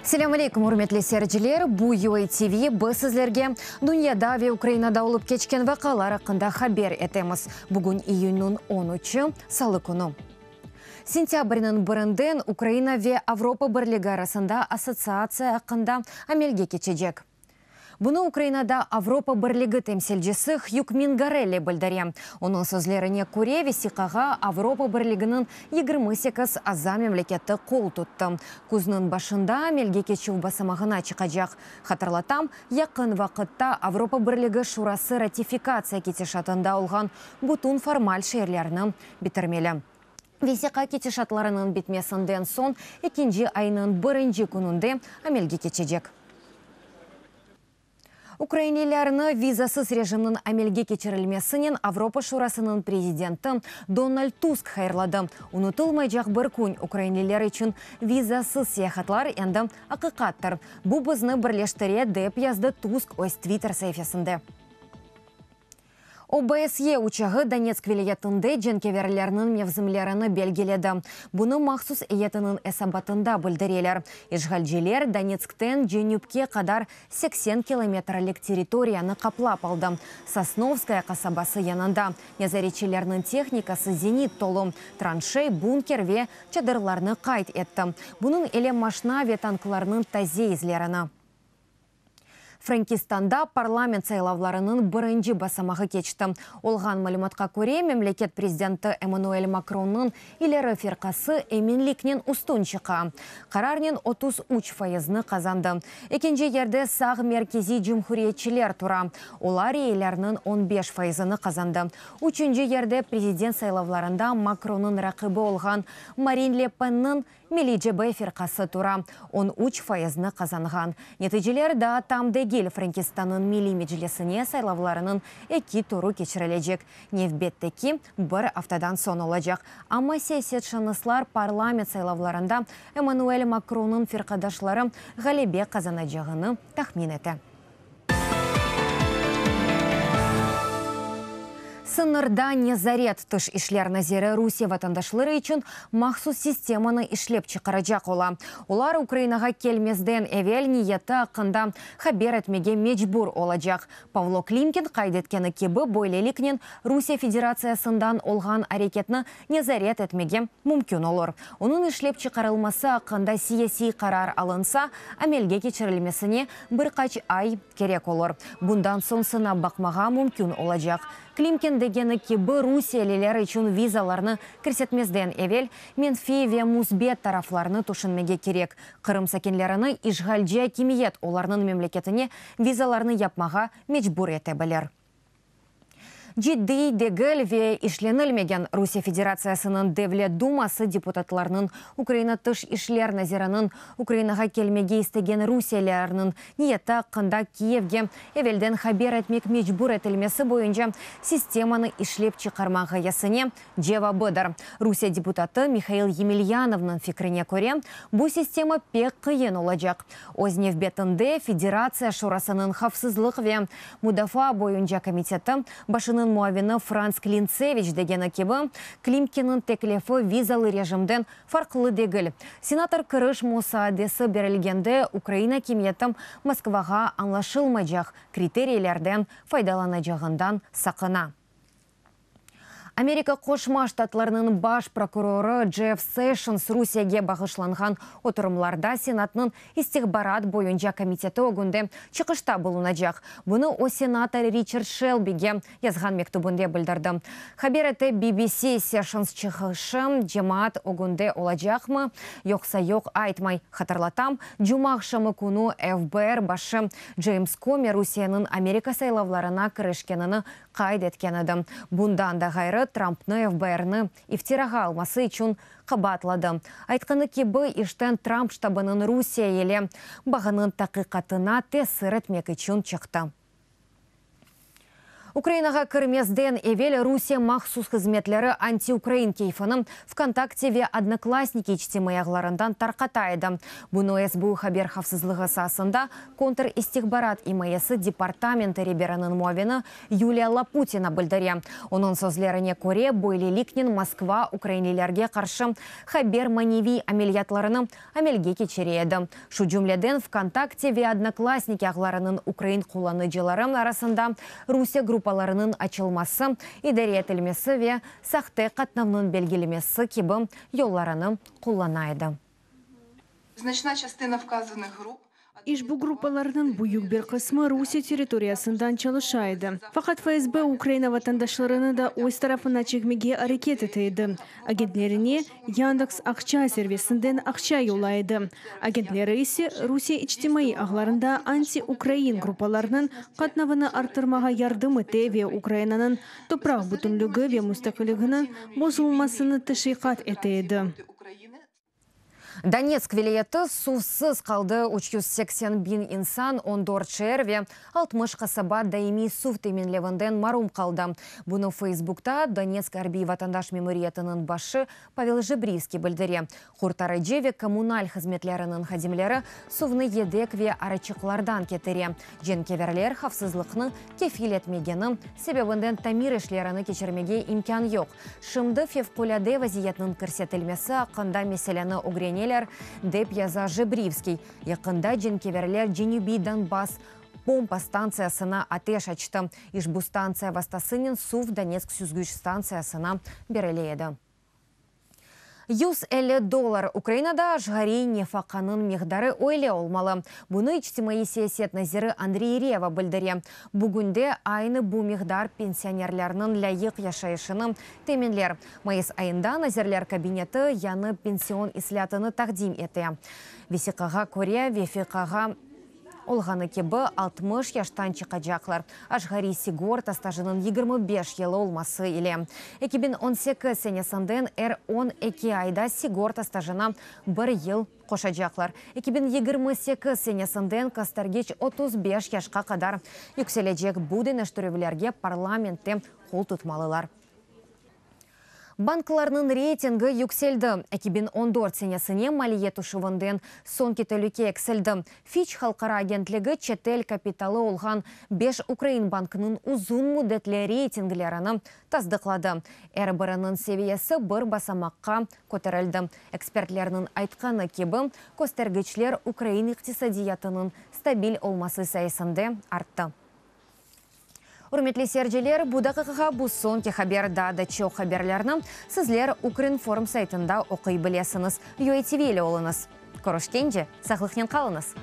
Селам алейкум, урметлі серджілер. Бу UA TV біз сізлерге дүнияда ве Украинада олып кечкен вақалар ақында хабер етеміз. Бүгін июньнің 13-і салы күні. Сентябрьнің бірінден Украина ве Авропа бірлігі арасында ассоциация ақында амелге кечежек. Бұны Украинада Авропа бірлігі темселжесі Хьюк Мингарелли білдіре. Оның сөзлеріне көре весиқаға Авропа бірлігінің 28 аза мемлекетті қол тұтты. Күзінің башында амелге кечу басамағына чықажақ. Хатырлатам, яқын вақытта Авропа бірлігі шурасы ратификация кетешатында олған бұтын формаль шерлерінің бітірмелі. Весиқа кетешатларының бітмесінден сон, екінші айының бірінші күнінде амелге кечежек. Украинелеріні визасыз режимнің амелге кечірілмесінен Авропа шурасының президенті Дональд Туск хайырлады. Унутылмай жақ бір күн Украинелер үшін визасыз сияхатлар енді ақиқаттыр. Бұл бізні бірлештіре деп язды Туск өз Твиттер сәйфесінде. ОБСЕ учағы Донецк вилаятында женкеверлерінің мевзімлеріні белгіледі. Бұны мақсус ейтінің әсабатында білдірелер. Ишғалжелер Донецктен Женюбке қадар 80 километрлік территорияны қаплап алды. Сосновская қасабасы янында. Незаречелерінің техникасы зенит толы. Траншей, бункер ве чадырларны қайт етті. Бұның еле машина ве танкыларының тазе излеріні. Франкистанда парламент сайлауларының бірінші басамағы кечті. Олған мәліметқа көре мемлекет президенті Эммануэль Макронның илері ферқасы еменлікнен ұстын шықа. Қарарнен 33% қазанды. Екінші ерді сағы меркези жүмхуриетчілер тұра. Олар елерінің 15% қазанды. Үшінші ерді президент сайлауларында Макронның рақыбы олған Марин Ле Пеннің Мелиджебе ферқасы тұра. 13% қазанған. Нетижелер да тамдегел Франкистанның милли меджлесіне сайлауларының 2 туры кечірілежек. Невбеттеки бір аптадан сон олажақ. Ама саясатшыныслар парламент сайлауларында Эммануэль Макронның ферқадашлары ғалебе қазанажағыны тахмин еті. Сынырда не зарет тұш ішлер назері Русия ватандашлары үшін мақсус системаны ішлеп чықарajak ола. Олар Украинаға келмезден әвел ниеті ақында хабер етмеге мечбур олajak. Павло Климкин қайдеткені кебі бойлелікнен Русия Федерациясындан олған әрекетні не зарет етмеге мүмкін олар. Оның ішлеп чықарылмасы ақында сияси қарар алынса, амелге кечірілмесіне бір қач ай керек олар. Бұндан сон сына бақмаға мүмкін олajak. Климкин дегені кебі Русиялелер үшін визаларны кірсетмезден әвел Менфи ве Музбет тарафларны тұшынмеге керек. Қырым сәкенлеріні Ишғалжия кемиет оларның мемлекетіне визаларны япмаға мечбур ете білер. Жидді дегіл ве ішленілмеген Русия Федерациясының Девлет Думасы депутатларының Украина тыш ішлер назиранын Украинаға келмеге істеген Русиялерінің ниеті қында Киевге әвелден хабер етмек мечбур етілмесі бойынша системаны ішлеп чықармаға ясыне жевабыдыр. Русия депутаты Михаил Емельяновның фикріне көре, бұл система пек қиын олajak. Ознев бетінде Федерация шурасының хавсызлық ве мудафа бойынша комитеті башының муавины Франц Клинцевич дегені кебі Климкинның теклефі визалы режимден фарқлы дегіл. Сенатор Кырыш Муса адесі берілгенде Украина кемиетім Москваға аңлашылмайжақ критерийлерден файдаланажағындан сақына. Америка Қошма штатларының баш прокуроры Джефф Сейшнс Русияге бағышланған отырымларда Сенатның истихбарат бойынша комитеті өгінді чықышта болынажақ. Бұны о сенатор Ричард Шелбиге язған мектубында білдірді. Хабереті BBC Сейшнс чықышым жемат өгінді олajaqмы, жоқса жоқ айтмай хатырлатам, жумақшымы күні ФБР башы Джеймс Коми Русияның Америка сайлауларына кірішкеніні қайд еткенеді. Бұндан да ғайры Трампны ФБРны ифтираға алмасы үшін қабатлады. Айтқаны кебі іштен Трамп штабының Русия еле бағының тақиқатына тесір етмек үшін чықты. Украинаға кірмезден евел Русия махсус қызметлері анти-Украин кейфінің ВКонтактеве одноклассники ичтемаяғларындан тарқатайды. Бұны СБУ хабер хавсызлығы сасында контр-истихбарат имайысы департаменті реберанын муавені Юлия Лапутина білдіре. Оның сөзлеріне көре бойлелікнен Москва украинелерге қаршы хабер маневи амельятларыны амельге кечереді. Шу жүмледен ВКонтактеве одноклассники ағларының Украин қоланыджилары арасында Русия группаларының açılması, idare etilmesi ve sahte katnavның belgilemesi gibi yollarını kullanaydı. Значна частина вказаних груп İş bu gruppalarının büyük bir kısmı Rusya territoriyasından çalışaydı. Fakat FSB Ukrayna vatandaşlarını da o tarafına çekmeye hareket etiydi. Agentlerine Yandex Akça servisinden akça yollaydı. Agentleri ise Rusya içtimai ağlarında anti-Ukrayin gruppalarının katnavını artırmağa yardım etti ve Ukrayna'nın toprak bütünlüğü ve müstakilliğinin bozulmasını teşvikat etiydi. Донецк вилеті сусыз қалды 380 bin insan 14 шер ве 60 қасаба даими сув теменлевінден марум қалды. Бұны Фейсбукта Донецк арби ватандаш мемориятының башы Павел Жебривский білдіре. Құртары жеве коммуналь қызметлерінің хадимлері сувны едек ве арачықлардан кетіре. Жен кеверлер хавсызлықны кефил етмегені себебінден тамир ішлеріні кечермеге имкан yok. Шымды февкуляде вазиетнің кірсетілмесі ақында меселені угренелер деп яза Жебривский. Якында женкеверлер Женюби Донбасс помпа станциясына атеш açtı. İş bu станция вастасынен сув Донецк сүзгүч станциясына берелейді. $150 Украинада ажғари нефақанын меғдары ойле олмалы. Бұны ичтимаи саясет назиры Андрей Рева білдіре. Бүгінде айны бұл меғдар пенсионерлерінің лайық яшайышының теменлер. Майыс айында назирлер кабинеті яны пенсион ислятыны тақдим еті. Весиқаға көре вефиқаға Олғаны кебі 60 яштан чықаджақлар. Ажғари сигорта стажының 25 елі олмасы еле. 2018 сенесінден 12 айда сигорта стажына 1 ел қошаджақлар. 2028 сенесінден кастаргеч 35 яшқа қадар юкселеджек будын әштөревілерге парламентте қол тұтмалылар. Банкаларның рейтингі юкселді. 2014 сенесіне малие тушывынден сон кетеліке экселді. Фич халқара агентлігі четел капиталы олған 5 Украин банкының ұзун мұдетлі рейтинглеріні таздықлады. Әрбірінің севиесі бір басамаққа көтерілді. Экспертлерінің айтқаны кебі, көстергічлер Украин иқтисадиятының стабиль олмасы сайысында артты. Урметлі серджелер, бұдақыға бұл сонки хаберда да чоу хаберлерінің сізлер Укринформ сайтында оқи білесіңіз. UATV-лі олыңыз. Көріштенде, сақлықнен қалыңыз.